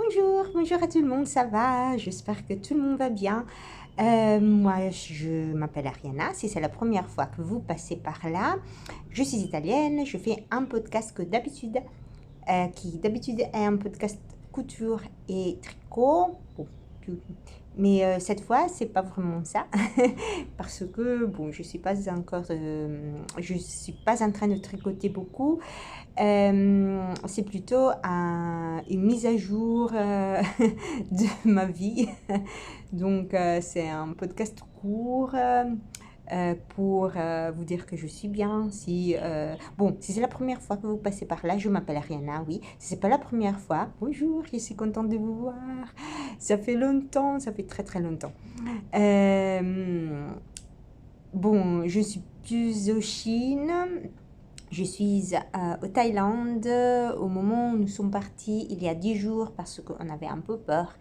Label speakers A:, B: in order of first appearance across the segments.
A: Bonjour à tout le monde, ça va? J'espère que tout le monde va bien. Moi, je m'appelle Ariana. Si c'est la première fois que vous passez par là, je suis italienne. Je fais un podcast qui d'habitude est un podcast couture et tricot. Bon, cette fois, c'est pas vraiment ça parce que bon, je suis pas en train de tricoter beaucoup. C'est plutôt une mise à jour de ma vie. Donc, c'est un podcast court pour vous dire que je suis bien. Si c'est la première fois que vous passez par là, je m'appelle Ariana, oui. Si c'est pas la première fois, bonjour, je suis contente de vous voir. Ça fait longtemps, ça fait très très longtemps. Bon, je suis plus au Chine. Je suis au Thaïlande au moment où nous sommes partis il y a 10 jours parce qu'on avait un peu peur.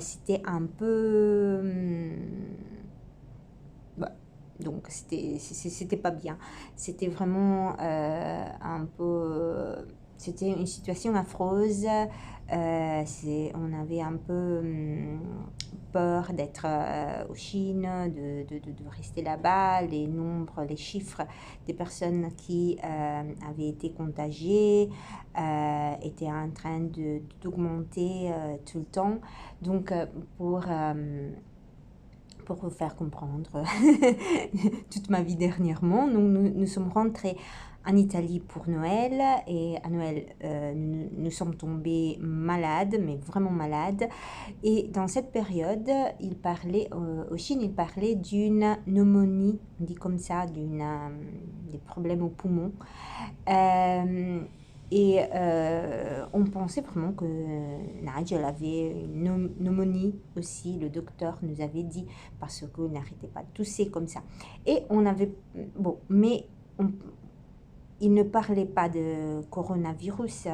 A: C'était un peu... bah, donc c'était pas bien. C'était vraiment un peu... C'était une situation affreuse. On avait un peu peur d'être au Chine, de rester là-bas. Les chiffres des personnes qui avaient été contagiées étaient en train d'augmenter tout le temps. Donc, pour vous faire comprendre toute ma vie dernièrement, nous sommes rentrés en Italie pour Noël et à Noël, nous sommes tombés malades, mais vraiment malades. Et dans cette période, au Chine, il parlait d'une pneumonie, on dit comme ça, des problèmes aux poumons. On pensait vraiment que Nigel avait une pneumonie aussi, le docteur nous avait dit, parce qu'il n'arrêtait pas de tousser comme ça. Et on avait... Bon, mais il ne parlait pas de coronavirus,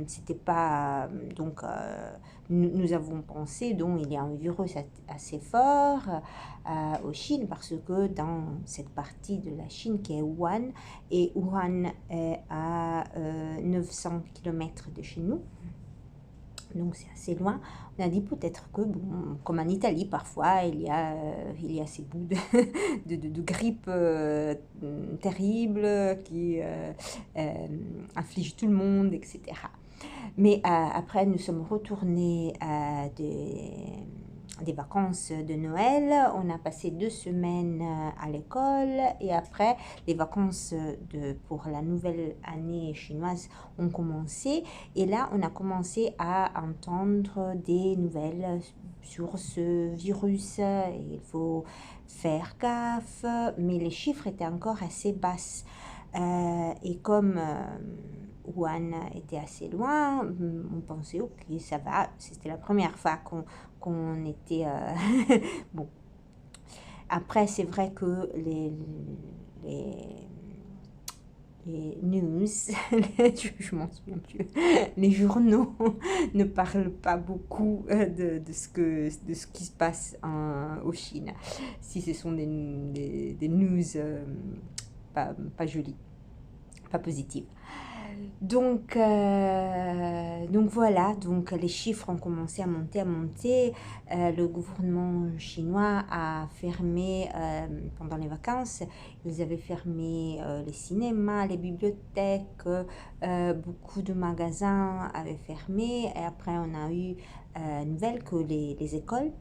A: c'était pas... Donc, nous avons pensé, donc il y a un virus assez fort au Chine, parce que dans cette partie de la Chine qui est Wuhan, et Wuhan est à 900 km de chez nous, donc c'est assez loin. On a dit peut-être que, bon, comme en Italie, parfois, il y a ces bouts de grippe terribles qui infligent tout le monde, etc. Mais après, nous sommes retournés des vacances de Noël. On a passé 2 semaines à l'école et après, les vacances pour la nouvelle année chinoise ont commencé. Et là, on a commencé à entendre des nouvelles sur ce virus. Il faut faire gaffe, mais les chiffres étaient encore assez basses. Et comme Wuhan était assez loin, on pensait ok, ça va. C'était la première fois qu'on était... bon. Après, c'est vrai que les news, je m'en souviens plus, les journaux ne parlent pas beaucoup de ce qui se passe au Chine. Si ce sont des news pas jolies, pas positives. Donc voilà, donc les chiffres ont commencé à monter. Le gouvernement chinois a fermé pendant les vacances, ils avaient fermé les cinémas, les bibliothèques, beaucoup de magasins avaient fermé. Et après, on a eu nouvelle que les écoles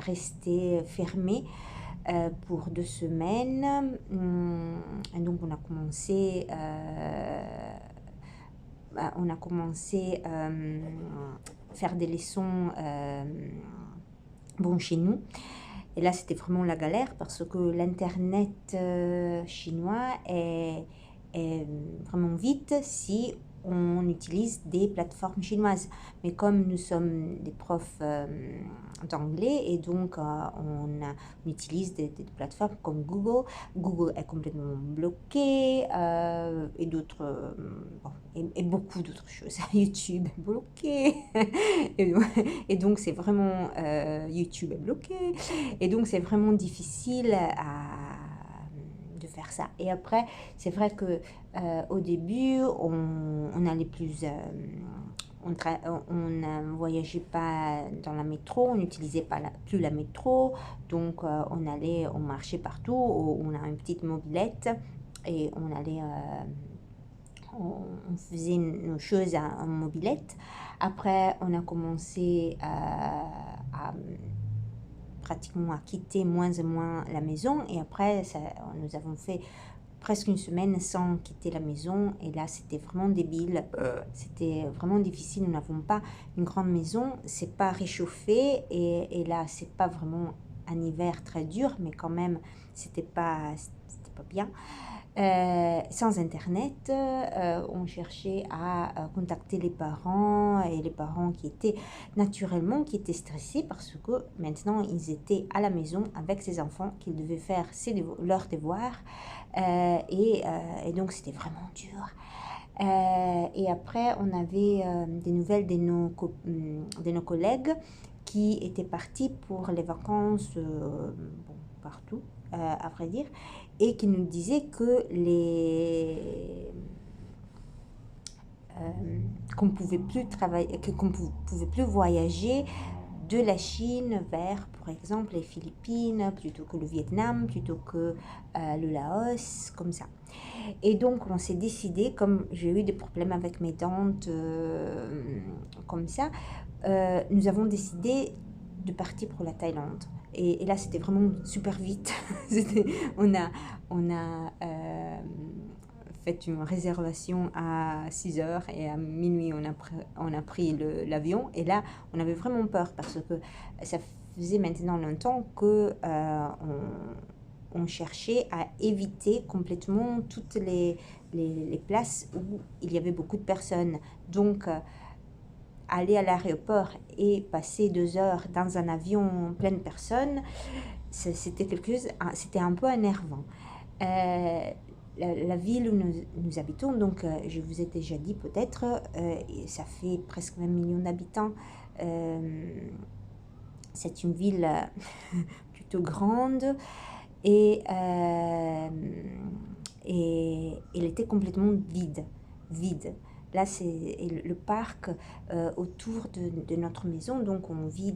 A: restaient fermées pour 2 semaines. Et donc on a commencé faire des leçons chez nous. Et là, c'était vraiment la galère parce que l'internet chinois est vraiment vite si on utilise des plateformes chinoises. Mais comme nous sommes des profs d'anglais et donc on utilise des plateformes comme Google. Google est complètement bloqué et d'autres... et beaucoup d'autres choses. YouTube est bloqué. Et donc c'est vraiment... YouTube est bloqué. Et donc c'est vraiment difficile de faire ça. Et après, c'est vrai que au début, on on ne voyageait pas dans la métro, on n'utilisait pas plus la métro, donc on marchait partout, on a une petite mobilette et on faisait nos choses en mobilette. Après, on a commencé à pratiquement à quitter moins et moins la maison et après, nous avons fait presque une semaine sans quitter la maison et là c'était vraiment débile, c'était vraiment difficile, nous n'avons pas une grande maison, c'est pas réchauffé et là c'est pas vraiment un hiver très dur mais quand même c'était pas bien. Sans internet, on cherchait à contacter les parents et les parents qui étaient stressés parce que maintenant ils étaient à la maison avec ses enfants, qu'ils devaient faire leurs devoirs et donc c'était vraiment dur. Et après on avait des nouvelles de nos collègues qui étaient partis pour les vacances partout, à vrai dire, et qui nous disaient que qu'on pouvait plus travailler, qu'on pouvait plus voyager de la Chine vers, par exemple, les Philippines, plutôt que le Vietnam, plutôt que le Laos, comme ça. Et donc, on s'est décidé, comme j'ai eu des problèmes avec mes tantes, comme ça, nous avons décidé de partir pour la Thaïlande. Et là, c'était vraiment super vite. on a fait une réservation à 6 heures et à minuit, on a pris l'avion. Et là, on avait vraiment peur parce que ça faisait maintenant longtemps que on cherchait à éviter complètement toutes les places où il y avait beaucoup de personnes. Donc, aller à l'aéroport et passer 2 heures dans un avion plein de personnes, c'était c'était un peu énervant. La ville où nous habitons, donc je vous ai déjà dit peut-être, ça fait presque 20 millions d'habitants. C'est une ville plutôt grande et elle était complètement vide. Là, c'est le parc autour de notre maison. Donc, on vit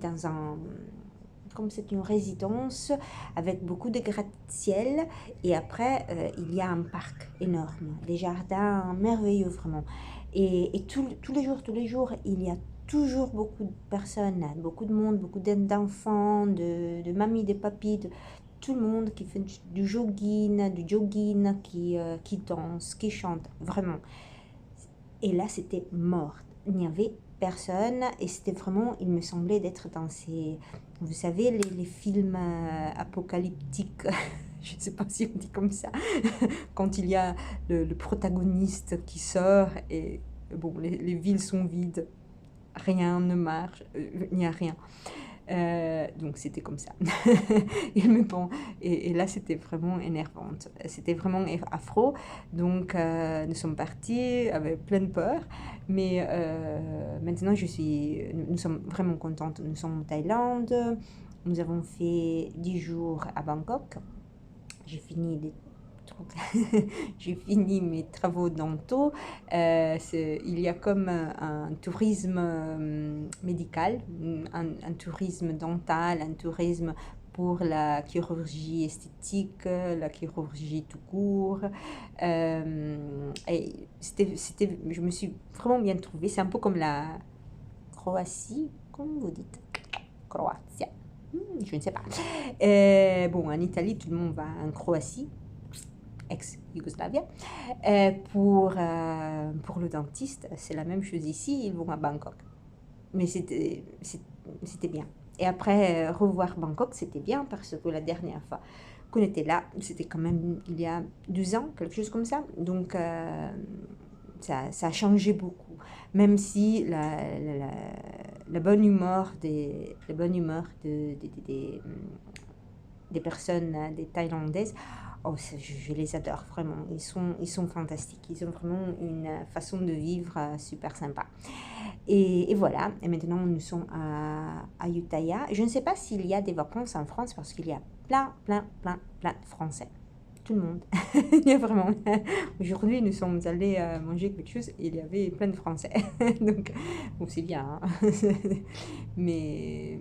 A: comme c'est une résidence avec beaucoup de gratte-ciel. Et après, il y a un parc énorme, des jardins merveilleux vraiment. Et tous les jours, il y a toujours beaucoup de personnes, beaucoup de monde, beaucoup d'enfants, de mamies, de papis, tout le monde qui fait du jogging, qui danse, qui chante, vraiment. Et là, c'était mort. Il n'y avait personne et c'était vraiment, il me semblait d'être dans vous savez, les films apocalyptiques, je ne sais pas si on dit comme ça, quand il y a le protagoniste qui sort et bon, les villes sont vides, rien ne marche, il n'y a rien. Donc c'était comme ça. Et là c'était vraiment énervante, c'était vraiment affreux. Donc nous sommes partis avec pleine peur, mais maintenant nous sommes vraiment contentes. Nous sommes en Thaïlande, nous avons fait 10 jours à Bangkok. J'ai fini j'ai fini mes travaux dentaux. Il y a comme un tourisme médical, un tourisme dental, un tourisme pour la chirurgie esthétique, la chirurgie tout court. Et je me suis vraiment bien trouvée. C'est un peu comme la Croatie, comme vous dites, Croatia. Je ne sais pas. Bon, en Italie, tout le monde va en Croatie, ex-Yougoslavia. Pour le dentiste, c'est la même chose ici, ils vont à Bangkok. Mais c'était bien. Et après, revoir Bangkok, c'était bien parce que la dernière fois qu'on était là, c'était quand même il y a 12 ans, quelque chose comme ça. Donc, ça a changé beaucoup. Même si la bonne humeur des personnes, des Thaïlandaises, oh, je les adore vraiment. Ils sont fantastiques. Ils ont vraiment une façon de vivre super sympa. Et voilà. Et maintenant, nous sommes à Ayutthaya. Je ne sais pas s'il y a des vacances en France parce qu'il y a plein de Français. tout le monde. Il y a vraiment... Aujourd'hui, nous sommes allés manger quelque chose et il y avait plein de Français. Donc, bon, c'est bien, hein. Mais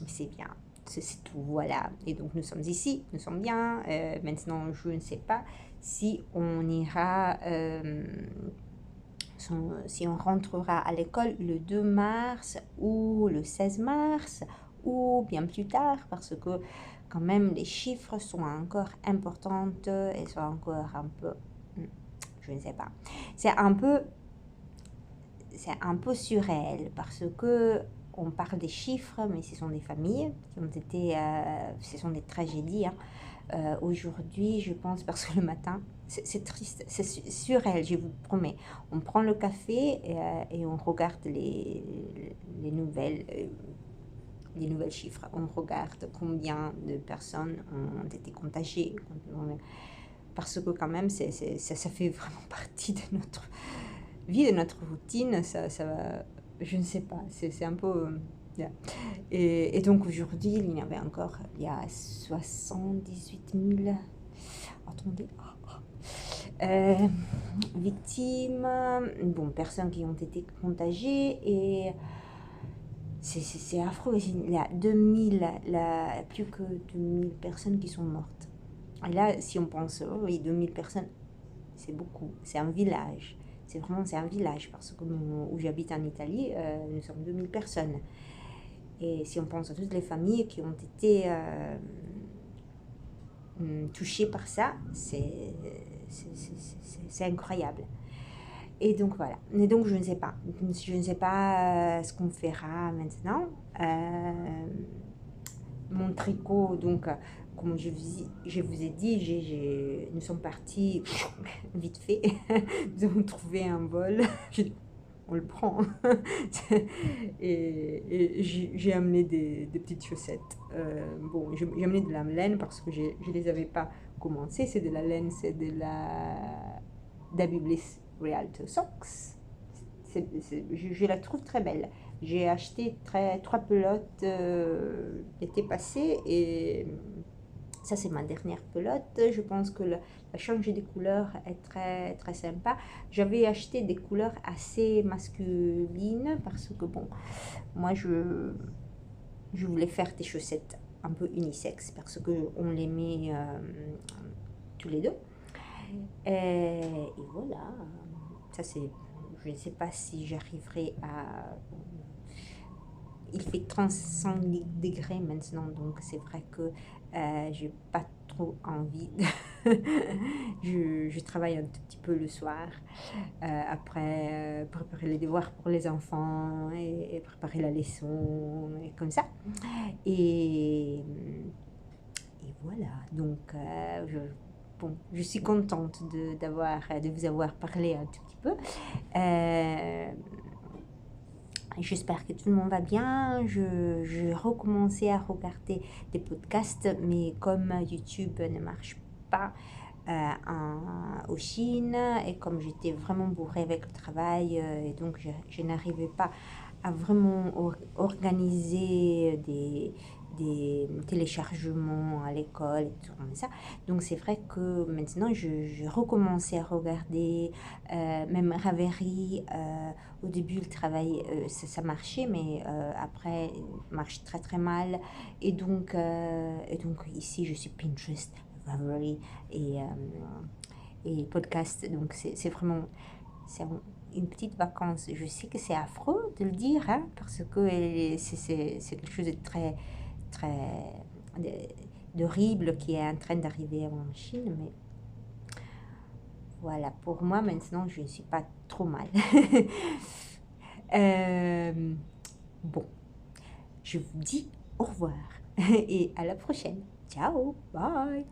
A: c'est bien. C'est tout, voilà. Et donc, nous sommes ici, nous sommes bien. Maintenant, je ne sais pas si on ira... si on rentrera à l'école le 2 mars ou le 16 mars ou bien plus tard, parce que quand même les chiffres sont encore importantes et sont encore un peu, je ne sais pas, c'est un peu surréel parce que on parle des chiffres, mais ce sont des familles qui ont été, ce sont des tragédies, hein. Aujourd'hui, je pense, parce que le matin, c'est triste, c'est surréel, je vous promets. On prend le café et on regarde les nouvelles, les nouvelles chiffres. On regarde combien de personnes ont été contagiées. Parce que quand même, ça fait vraiment partie de notre vie, de notre routine. Je ne sais pas, c'est un peu... yeah. Et donc aujourd'hui, il y a 78 000 attendez, victimes, bon, personnes qui ont été contagiées et c'est affreux. Il y a plus que 2000 personnes qui sont mortes. Et là, si on pense, oh oui, 2000 personnes, c'est beaucoup, c'est un village. C'est un village parce que où j'habite en Italie, nous sommes 2000 personnes. Et si on pense à toutes les familles qui ont été touchées par ça, c'est incroyable. Et donc voilà. Et donc je ne sais pas. Je ne sais pas ce qu'on fera maintenant. Mon tricot, donc, comme je vous ai dit, nous sommes partis vite fait. Nous avons trouvé un vol. On le prend. Et j'ai amené des petites chaussettes. Bon, j'ai amené de la laine parce que je ne les avais pas commencé. C'est de la laine, c'est de la Dabi Bliss Realtor Socks. Je la trouve très belle. J'ai acheté 3 pelotes l'été passé et ça c'est ma dernière pelote. Je pense que la changer des couleurs est très très sympa. J'avais acheté des couleurs assez masculines parce que bon, moi je voulais faire des chaussettes un peu unisex parce que on les met tous les deux. Et voilà, ça c'est, je ne sais pas si j'arriverai à... Il fait 35 degrés maintenant, donc c'est vrai que j'ai pas trop envie. Je travaille un tout petit peu le soir, après préparer les devoirs pour les enfants et préparer la leçon, et comme ça. Et voilà, donc bon, je suis contente de vous avoir parlé un tout petit peu. J'espère que tout le monde va bien. Je recommençais à regarder des podcasts, mais comme YouTube ne marche pas au Chine et comme j'étais vraiment bourrée avec le travail, et donc je n'arrivais pas à vraiment organiser des téléchargements à l'école et tout comme ça. Donc c'est vrai que maintenant je recommençais à regarder même Ravelry. Au début le travail ça marchait, mais après il marche très très mal. Et donc ici je suis Pinterest, Ravelry et podcast. Donc c'est vraiment... C'est une petite vacance. Je sais que c'est affreux de le dire, hein, parce que c'est quelque chose de très, très d'horrible qui est en train d'arriver en Chine. Mais voilà, pour moi, maintenant, je ne suis pas trop mal. Bon, je vous dis au revoir et à la prochaine. Ciao, bye.